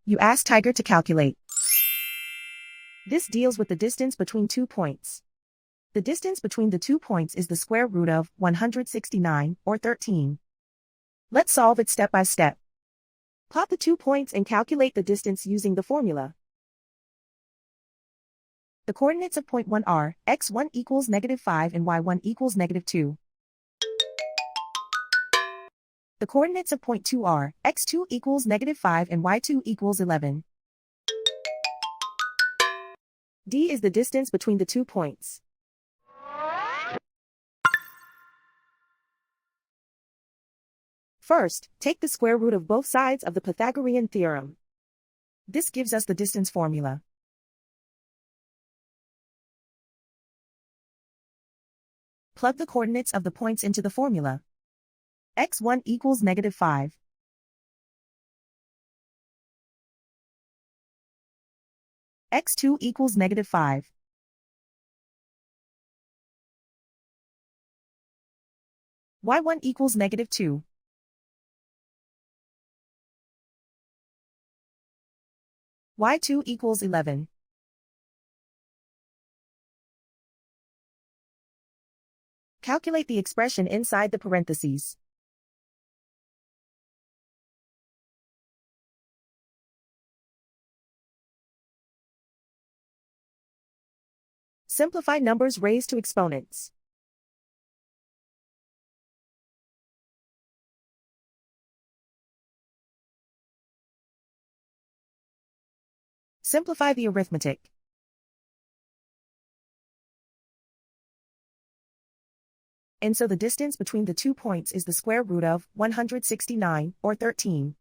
You ask Tiger to calculate. This deals with the distance between 2 points. The distance between the 2 points is the square root of 169, or 13. Let's solve it step by step. Plot the 2 points and calculate the distance using the formula. The coordinates of point 1 are x1 equals -5 and y1 equals -2. The coordinates of point 2 are x2 equals -5 and y2 equals 11. D is the distance between the 2 points. First, take the square root of both sides of the Pythagorean theorem. This gives us the distance formula. Plug the coordinates of the points into the formula. x1 equals -5. x2 equals -5. y1 equals -2. y2 equals 11. Calculate the expression inside the parentheses. Simplify numbers raised to exponents. Simplify the arithmetic. And so the distance between the 2 points is the square root of 169, or 13.